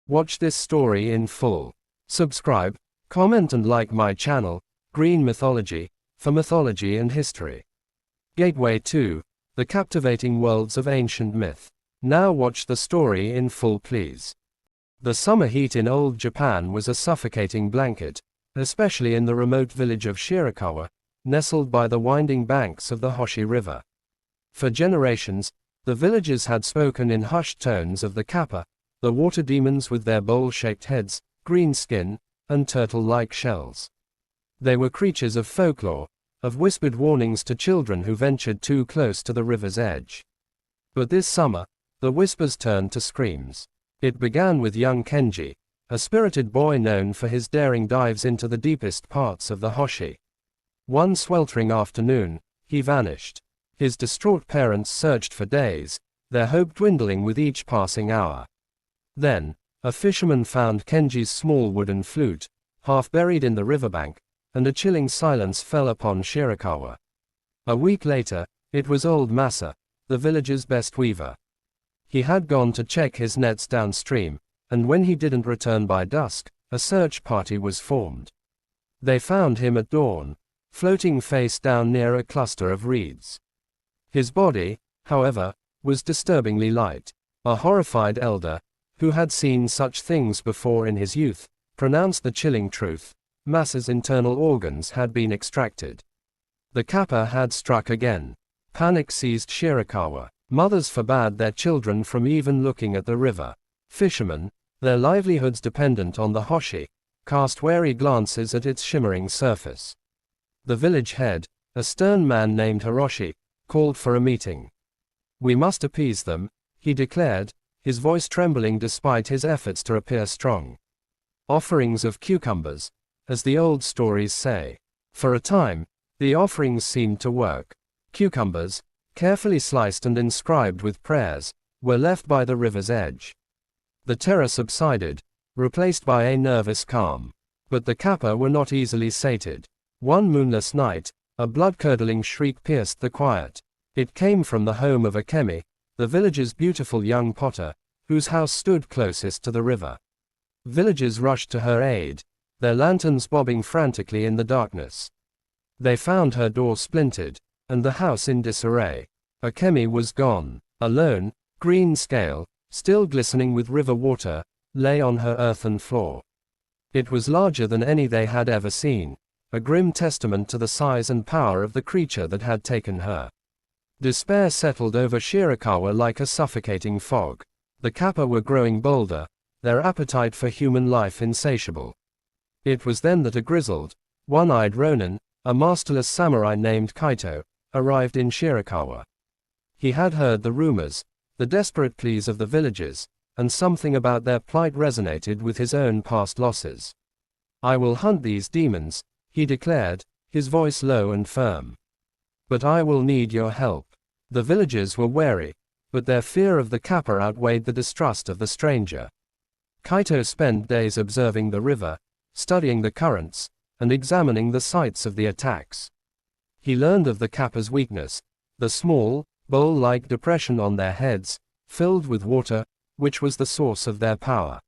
Watch this story in full. Subscribe, comment and like my channel, Green Mythology, for mythology and history. Gateway 2, the captivating worlds of ancient myth. Now watch the story in full please. The summer heat in old Japan was a suffocating blanket, especially in the remote village of Shirakawa, nestled by the winding banks of the Hoshi River. For generations, the villagers had spoken in hushed tones of the Kappa, the water demons with their bowl-shaped heads, green skin, and turtle-like shells. They were creatures of folklore, of whispered warnings to children who ventured too close to the river's edge. But this summer, the whispers turned to screams. It began with young Kenji, a spirited boy known for his daring dives into the deepest parts of the Hoshi. One sweltering afternoon, he vanished. His distraught parents searched for days, their hope dwindling with each passing hour. Then, a fisherman found Kenji's small wooden flute, half buried in the riverbank, and a chilling silence fell upon Shirakawa. A week later, it was old Masa, the village's best weaver. He had gone to check his nets downstream, and when he didn't return by dusk, a search party was formed. They found him at dawn, floating face down near a cluster of reeds. His body, however, was disturbingly light. A horrified elder, who had seen such things before in his youth, pronounced the chilling truth: Masa's internal organs had been extracted. The Kappa had struck again. Panic seized Shirakawa. Mothers forbade their children from even looking at the river. Fishermen, their livelihoods dependent on the Hoshi, cast wary glances at its shimmering surface. The village head, a stern man named Hiroshi, called for a meeting. "We must appease them," he declared, his voice trembling despite his efforts to appear strong. Offerings of cucumbers, as the old stories say. For a time, the offerings seemed to work. Cucumbers, carefully sliced and inscribed with prayers, were left by the river's edge. The terror subsided, replaced by a nervous calm. But the Kappa were not easily sated. One moonless night, a blood-curdling shriek pierced the quiet. It came from the home of Akemi, the village's beautiful young potter, whose house stood closest to the river. Villagers rushed to her aid, their lanterns bobbing frantically in the darkness. They found her door splintered, and the house in disarray. Akemi was gone. A lone, green scale, still glistening with river water, lay on her earthen floor. It was larger than any they had ever seen, a grim testament to the size and power of the creature that had taken her. Despair settled over Shirakawa like a suffocating fog. The Kappa were growing bolder, their appetite for human life insatiable. It was then that a grizzled, one-eyed ronin, a masterless samurai named Kaito, arrived in Shirakawa. He had heard the rumors, the desperate pleas of the villagers, and something about their plight resonated with his own past losses. "I will hunt these demons," he declared, his voice low and firm. "But I will need your help." The villagers were wary, but their fear of the Kappa outweighed the distrust of the stranger. Kaito spent days observing the river, studying the currents, and examining the sites of the attacks. He learned of the Kappa's weakness, the small, bowl-like depression on their heads, filled with water, which was the source of their power.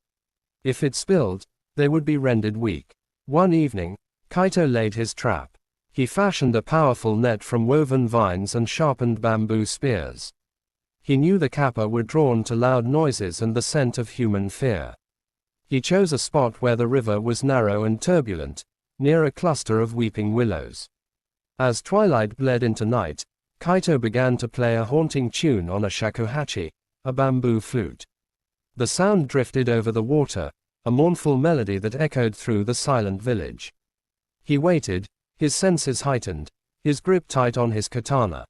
If it spilled, they would be rendered weak. One evening, Kaito laid his trap. He fashioned a powerful net from woven vines and sharpened bamboo spears. He knew the Kappa were drawn to loud noises and the scent of human fear. He chose a spot where the river was narrow and turbulent, near a cluster of weeping willows. As twilight bled into night, Kaito began to play a haunting tune on a shakuhachi, a bamboo flute. The sound drifted over the water, a mournful melody that echoed through the silent village. He waited, his senses heightened, his grip tight on his katana.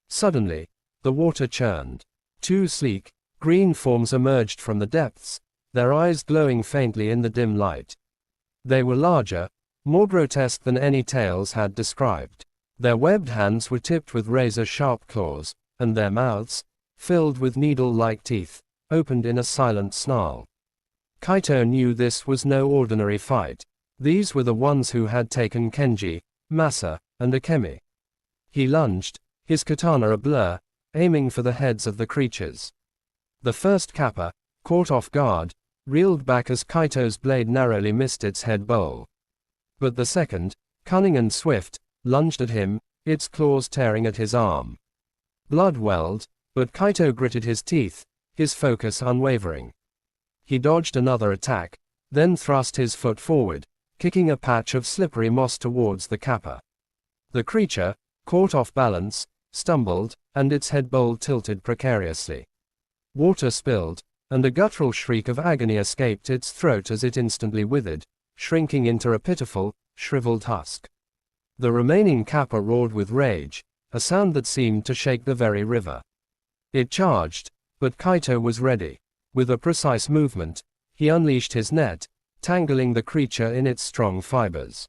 Suddenly, the water churned. Two sleek, green forms emerged from the depths, their eyes glowing faintly in the dim light. They were larger, more grotesque than any tales had described. Their webbed hands were tipped with razor-sharp claws, and their mouths, filled with needle-like teeth, opened in a silent snarl. Kaito knew this was no ordinary fight. These were the ones who had taken Kenji, Masa, and Akemi. He lunged, his katana a blur, aiming for the heads of the creatures. The first Kappa, caught off guard, reeled back as Kaito's blade narrowly missed its head bowl. But the second, cunning and swift, lunged at him, its claws tearing at his arm. Blood welled, but Kaito gritted his teeth, his focus unwavering. He dodged another attack, then thrust his foot forward, kicking a patch of slippery moss towards the Kappa. The creature, caught off balance, stumbled, and its head bowl tilted precariously. Water spilled, and a guttural shriek of agony escaped its throat as it instantly withered, shrinking into a pitiful, shriveled husk. The remaining Kappa roared with rage, a sound that seemed to shake the very river. It charged, but Kaito was ready. With a precise movement, he unleashed his net, tangling the creature in its strong fibers.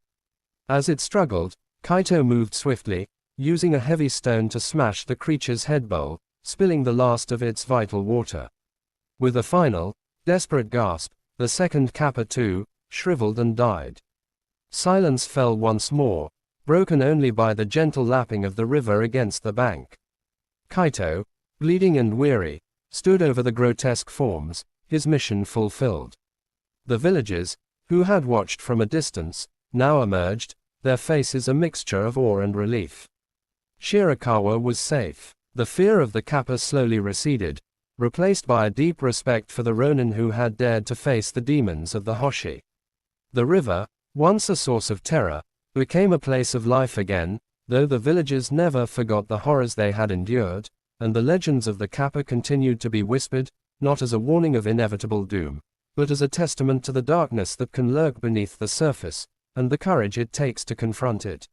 As it struggled, Kaito moved swiftly, using a heavy stone to smash the creature's head bowl, spilling the last of its vital water. With a final, desperate gasp, the second Kappa too, shriveled and died. Silence fell once more, broken only by the gentle lapping of the river against the bank. Kaito, bleeding and weary, stood over the grotesque forms, his mission fulfilled. The villagers, who had watched from a distance, now emerged, their faces a mixture of awe and relief. Shirakawa was safe. The fear of the Kappa slowly receded, replaced by a deep respect for the Ronin who had dared to face the demons of the Hoshi. The river, once a source of terror, became a place of life again, though the villagers never forgot the horrors they had endured, and the legends of the Kappa continued to be whispered, not as a warning of inevitable doom, but as a testament to the darkness that can lurk beneath the surface, and the courage it takes to confront it.